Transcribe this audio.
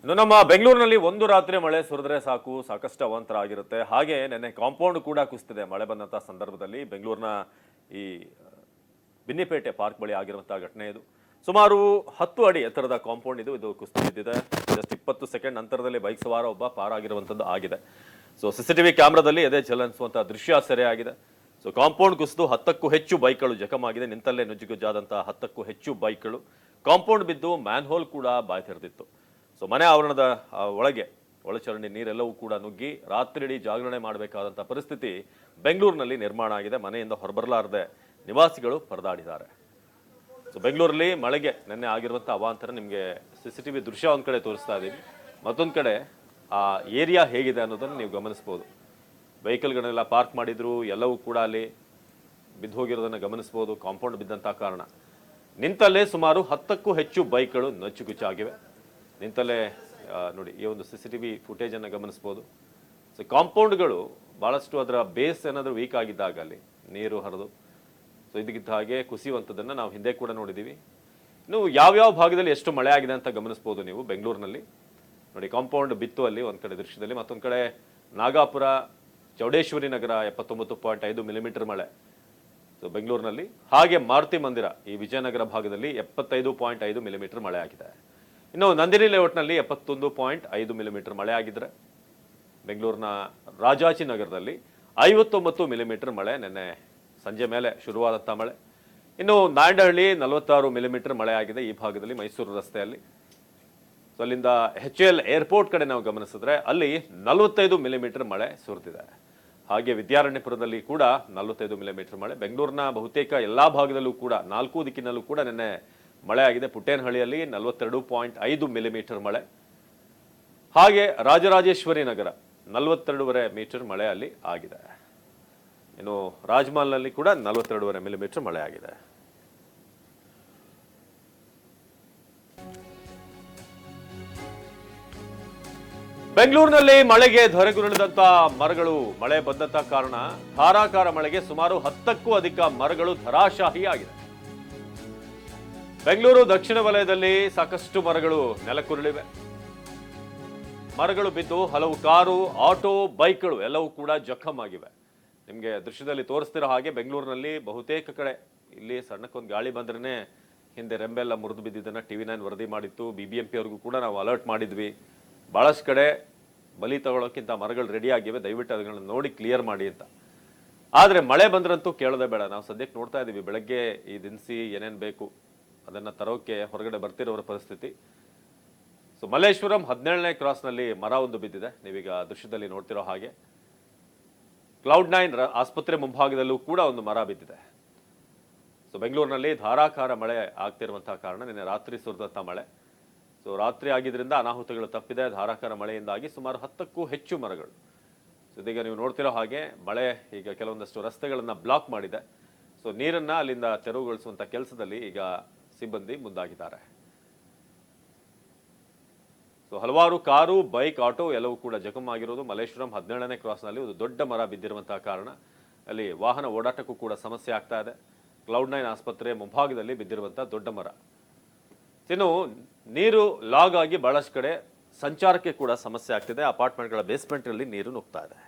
ಇನ್ನು ನಮ್ಮ ಬೆಂಗಳೂರಿನಲ್ಲಿ ಒಂದು ರಾತ್ರಿ ಮಳೆ ಸುರಿದ್ರೆ ಸಾಕು ಸಾಕಷ್ಟು ಅವಾಂತರ ಆಗಿರುತ್ತೆ. ಹಾಗೆ ನೆನ್ನೆ ಕಾಂಪೌಂಡ್ ಕೂಡ ಕುಸಿದಿದೆ ಮಳೆ ಬಂದಂಥ ಸಂದರ್ಭದಲ್ಲಿ. ಬೆಂಗಳೂರಿನ ಈ ಬಿನ್ನಿಪೇಟೆ ಪಾರ್ಕ್ ಬಳಿ ಆಗಿರುವಂತಹ ಘಟನೆ ಇದು. ಸುಮಾರು 10 ಅಡಿ ಎತ್ತರದ ಕಾಂಪೌಂಡ್ ಇದು ಕುಸಿದು ಬಿದ್ದಿದೆ. ಜಸ್ಟ್ 20 ಸೆಕೆಂಡ್ ನಂತರದಲ್ಲಿ ಬೈಕ್ ಸವಾರ ಒಬ್ಬ ಪಾರಾಗಿರುವಂಥದ್ದು ಆಗಿದೆ. ಸೊ ಸಿಸಿಟಿವಿ ಕ್ಯಾಮ್ರಾದಲ್ಲಿ ಎದೆ ಚಲಿಸುವಂತಹ ದೃಶ್ಯ ಸೆರೆಯಾಗಿದೆ. ಸೊ ಕಾಂಪೌಂಡ್ ಕುಸಿದು 10ಕ್ಕೂ ಹೆಚ್ಚು ಬೈಕ್ಗಳು ಜಖಮಾಗಿದೆ. ನಿಂತಲ್ಲೇ ನುಜ್ಜುಗುಜ್ಜಾದಂತಹ 10ಕ್ಕೂ ಹೆಚ್ಚು ಬೈಕ್ಗಳು. ಕಾಂಪೌಂಡ್ ಬಿದ್ದು ಮ್ಯಾನ್ಹೋಲ್ ಕೂಡ ಬಾಯಿ ತೆರೆದಿತ್ತು. ಸೊ ಮನೆ ಆವರಣದ ಒಳಗೆ ಒಳಚರಂಡಿ ನೀರೆಲ್ಲವೂ ಕೂಡ ನುಗ್ಗಿ ರಾತ್ರಿಯಿಡೀ ಜಾಗರಣೆ ಮಾಡಬೇಕಾದಂಥ ಪರಿಸ್ಥಿತಿ ಬೆಂಗಳೂರಿನಲ್ಲಿ ನಿರ್ಮಾಣ ಆಗಿದೆ. ಮನೆಯಿಂದ ಹೊರಬರಲಾರದೆ ನಿವಾಸಿಗಳು ಪರದಾಡಿದ್ದಾರೆ. ಸೊ ಬೆಂಗಳೂರಲ್ಲಿ ಮಳೆಗೆ ನಿನ್ನೆ ಆಗಿರುವಂಥ ಅವಾಂತರ ನಿಮಗೆ ಸಿಸಿಟಿವಿ ದೃಶ್ಯ ಒಂದು ಕಡೆ ತೋರಿಸ್ತಾ ಇದ್ದೀವಿ. ಮತ್ತೊಂದು ಕಡೆ ಆ ಏರಿಯಾ ಹೇಗಿದೆ ಅನ್ನೋದನ್ನು ನೀವು ಗಮನಿಸ್ಬೋದು. ವೆಹಿಕಲ್ಗಳನ್ನೆಲ್ಲ ಪಾರ್ಕ್ ಮಾಡಿದ್ರು, ಎಲ್ಲವೂ ಕೂಡ ಅಲ್ಲಿ ಬಿದ್ದು ಹೋಗಿರೋದನ್ನು ಗಮನಿಸ್ಬೋದು. ಕಾಂಪೌಂಡ್ ಬಿದ್ದಂಥ ಕಾರಣ ನಿಂತಲ್ಲೇ ಸುಮಾರು 10ಕ್ಕೂ ಹೆಚ್ಚು ಬೈಕ್ಗಳು ನಚ್ಚುಗುಚ್ಚಾಗಿವೆ. ನಿಂತಲ್ಲೇ ನೋಡಿ, ಈ ಒಂದು ಸಿಸಿಟಿವಿ ಫುಟೇಜನ್ನು ಗಮನಿಸ್ಬೋದು. ಸೊ ಕಾಂಪೌಂಡ್ಗಳು ಭಾಳಷ್ಟು ಅದರ ಬೇಸ್ ಏನಾದರೂ ವೀಕ್ ಆಗಿದ್ದಾಗ ಅಲ್ಲಿ ನೀರು ಹರಿದು ಸೊ ಇದಕ್ಕಿದ್ದ ಹಾಗೆ ಕುಸಿಯುವಂಥದ್ದನ್ನು ನಾವು ಹಿಂದೆ ಕೂಡ ನೋಡಿದ್ದೀವಿ. ಇನ್ನು ಯಾವ್ಯಾವ ಭಾಗದಲ್ಲಿ ಎಷ್ಟು ಮಳೆ ಆಗಿದೆ ಅಂತ ಗಮನಿಸ್ಬೋದು ನೀವು ಬೆಂಗಳೂರಿನಲ್ಲಿ. ನೋಡಿ, ಕಾಂಪೌಂಡ್ ಬಿತ್ತು ಅಲ್ಲಿ ಒಂದು ಕಡೆ ದೃಶ್ಯದಲ್ಲಿ. ಮತ್ತೊಂದು ಕಡೆ ನಾಗಾಪುರ, ಚೌಡೇಶ್ವರಿ ನಗರ 79.5 ಮಿಲಿಮೀಟರ್ ಮಳೆ ಸೊ ಬೆಂಗಳೂರಿನಲ್ಲಿ. ಹಾಗೆ ಮಾರುತಿ ಮಂದಿರ ಈ ವಿಜಯನಗರ ಭಾಗದಲ್ಲಿ 75.5 ಮಿಲಿಮೀಟರ್ ಮಳೆ ಆಗಿದೆ. ಇನ್ನು ನಂದಿನಿ ಲೇಔಟ್ನಲ್ಲಿ 71.5 ಮಿಲಿಮೀಟರ್ ಮಳೆ ಆಗಿದ್ರೆ, ಬೆಂಗಳೂರಿನ ರಾಜಾಜಿನಗರದಲ್ಲಿ 59 ಮಿಲಿಮೀಟರ್ ಮಳೆ ನಿನ್ನೆ ಸಂಜೆ ಮೇಲೆ ಶುರುವಾದಂಥ ಮಳೆ. ಇನ್ನು ನಾಯಂಡಹಳ್ಳಿ 46 ಮಿಲಿಮೀಟರ್ ಮಳೆ ಆಗಿದೆ ಈ ಭಾಗದಲ್ಲಿ, ಮೈಸೂರು ರಸ್ತೆಯಲ್ಲಿ. ಸೊ ಅಲ್ಲಿಂದ HAL ಏರ್ಪೋರ್ಟ್ ಕಡೆ ನಾವು ಗಮನಿಸಿದ್ರೆ ಅಲ್ಲಿ 45 ಮಿಲಿಮೀಟರ್ ಮಳೆ ಸುರಿದಿದೆ. ಹಾಗೆ ವಿದ್ಯಾರಣ್ಯಪುರದಲ್ಲಿ ಕೂಡ 45 ಮಿಲಿಮೀಟರ್ ಮಳೆ. ಬೆಂಗಳೂರಿನ ಬಹುತೇಕ ಎಲ್ಲಾ ಭಾಗದಲ್ಲೂ ಕೂಡ 4 ದಿಕ್ಕಿನಲ್ಲೂ ಕೂಡ ನಿನ್ನೆ ಮಳೆ ಆಗಿದೆ. ಪುಟ್ಟೇನಹಳ್ಳಿಯಲ್ಲಿ 42.5 ಮಿಲಿಮೀಟರ್ ಮಳೆ. ಹಾಗೆ ರಾಜರಾಜೇಶ್ವರಿ ನಗರ 42.5 ಮೀಟರ್ ಮಳೆ ಅಲ್ಲಿ ಆಗಿದೆ. ಇನ್ನು ರಾಜಮಹಲ್ನಲ್ಲಿ ಕೂಡ 42.5 ಮಿಲಿಮೀಟರ್ ಮಳೆ ಆಗಿದೆ. ಬೆಂಗಳೂರಿನಲ್ಲಿ ಮಳೆಗೆ ಧರೆಗುರುಳಿದಂತ ಮರಗಳು, ಮಳೆ ಬಂದಂತ ಕಾರಣ ಧಾರಾಕಾರ ಮಳೆಗೆ ಸುಮಾರು 10ಕ್ಕೂ ಅಧಿಕ ಮರಗಳು ಧರಾಶಾಹಿಯಾಗಿದೆ. ಬೆಂಗಳೂರು ದಕ್ಷಿಣ ವಲಯದಲ್ಲಿ ಸಾಕಷ್ಟು ಮರಗಳು ನೆಲಕ್ಕುರುಳಿವೆ. ಮರಗಳು ಬಿದ್ದು ಹಲವು ಕಾರು, ಆಟೋ, ಬೈಕ್ಗಳು ಎಲ್ಲವೂ ಕೂಡ ಜಖಮಾಗಿವೆ. ನಿಮಗೆ ದೃಶ್ಯದಲ್ಲಿ ತೋರಿಸ್ತಿರೋ ಹಾಗೆ ಬೆಂಗಳೂರಿನಲ್ಲಿ ಬಹುತೇಕ ಕಡೆ ಇಲ್ಲಿ ಸಣ್ಣಕ್ಕೊಂದು ಗಾಳಿ ಬಂದ್ರೇ ಹಿಂದೆ ರೆಂಬೆಲ್ಲ ಮುರಿದು ಬಿದ್ದಿದ್ದನ್ನು TV9 ವರದಿ ಮಾಡಿತ್ತು. BBMP ಅವ್ರಿಗೂ ಕೂಡ ನಾವು ಅಲರ್ಟ್ ಮಾಡಿದ್ವಿ. ಭಾಳಷ್ಟು ಕಡೆ ಬಲಿ ತಗೊಳ್ಳೋಕ್ಕಿಂತ ಮರಗಳು ರೆಡಿ ಆಗಿವೆ, ದಯವಿಟ್ಟು ಅದನ್ನು ನೋಡಿ ಕ್ಲಿಯರ್ ಮಾಡಿ ಅಂತ. ಆದರೆ ಮಳೆ ಬಂದ್ರಂತೂ ಕೇಳೋದೇ ಬೇಡ. ನಾವು ಸದ್ಯಕ್ಕೆ ನೋಡ್ತಾ ಇದ್ದೀವಿ, ಬೆಳಗ್ಗೆ ಈ ದಿನಸಿ ಏನೇನು ಬೇಕು ಅದನ್ನು ತರೋಕೆ ಹೊರಗಡೆ ಬರ್ತಿರೋರ ಪರಿಸ್ಥಿತಿ. ಸೊ ಮಲ್ಲೇಶ್ವರಂ 17ನೇ ಕ್ರಾಸ್ನಲ್ಲಿ ಮರ ಒಂದು ಬಿದ್ದಿದೆ, ನೀವೀಗ ದೃಶ್ಯದಲ್ಲಿ ನೋಡ್ತಿರೋ ಹಾಗೆ. Cloud9 ಆಸ್ಪತ್ರೆ ಮುಂಭಾಗದಲ್ಲೂ ಕೂಡ ಒಂದು ಮರ ಬಿದ್ದಿದೆ. ಸೊ ಬೆಂಗಳೂರಿನಲ್ಲಿ ಧಾರಾಕಾರ ಮಳೆ ಆಗ್ತಿರುವಂತಹ ಕಾರಣ ನಿನ್ನೆ ರಾತ್ರಿ ಸುರಿದಂಥ ಮಳೆ. ಸೊ ರಾತ್ರಿ ಆಗಿದ್ರಿಂದ ಅನಾಹುತಗಳು ತಪ್ಪಿದೆ. ಧಾರಾಕಾರ ಮಳೆಯಿಂದಾಗಿ ಸುಮಾರು 10ಕ್ಕೂ ಹೆಚ್ಚು ಮರಗಳು. ಸೊ ಇದೀಗ ನೀವು ನೋಡ್ತಿರೋ ಹಾಗೆ ಮಳೆ ಈಗ ಕೆಲವೊಂದಷ್ಟು ರಸ್ತೆಗಳನ್ನು ಬ್ಲಾಕ್ ಮಾಡಿದೆ. ಸೊ ನೀರನ್ನ ಅಲ್ಲಿಂದ ತೆರವುಗೊಳಿಸುವಂಥ ಕೆಲಸದಲ್ಲಿ ಈಗ ಸಿಬ್ಬಂದಿ ಮುಂದಾಗಿದ್ದಾರೆ. ಸೊ ಹಲವಾರು ಕಾರು, ಬೈಕ್, ಆಟೋ ಎಲ್ಲವೂ ಕೂಡ ಜಖಮಾಗಿರೋದು. ಮಲ್ಲೇಶ್ವರಂ 17ನೇ ಕ್ರಾಸ್ನಲ್ಲಿ ಒಂದು ದೊಡ್ಡ ಮರ ಬಿದ್ದಿರುವಂತಹ ಕಾರಣ ಅಲ್ಲಿ ವಾಹನ ಓಡಾಟಕ್ಕೂ ಕೂಡ ಸಮಸ್ಯೆ ಆಗ್ತಾ ಇದೆ. Cloud9 ಆಸ್ಪತ್ರೆ ಮುಂಭಾಗದಲ್ಲಿ ಬಿದ್ದಿರುವಂತಹ ದೊಡ್ಡ ಮರ. ಇನ್ನು ನೀರು ಲಾಗ್ ಆಗಿ ಬಹಳಷ್ಟು ಕಡೆ ಸಂಚಾರಕ್ಕೆ ಕೂಡ ಸಮಸ್ಯೆ ಆಗ್ತಿದೆ. ಅಪಾರ್ಟ್ಮೆಂಟ್ಗಳ ಬೇಸ್ಮೆಂಟ್ಗಳಲ್ಲಿ ನೀರು ನುಗ್ತಾ ಇದೆ.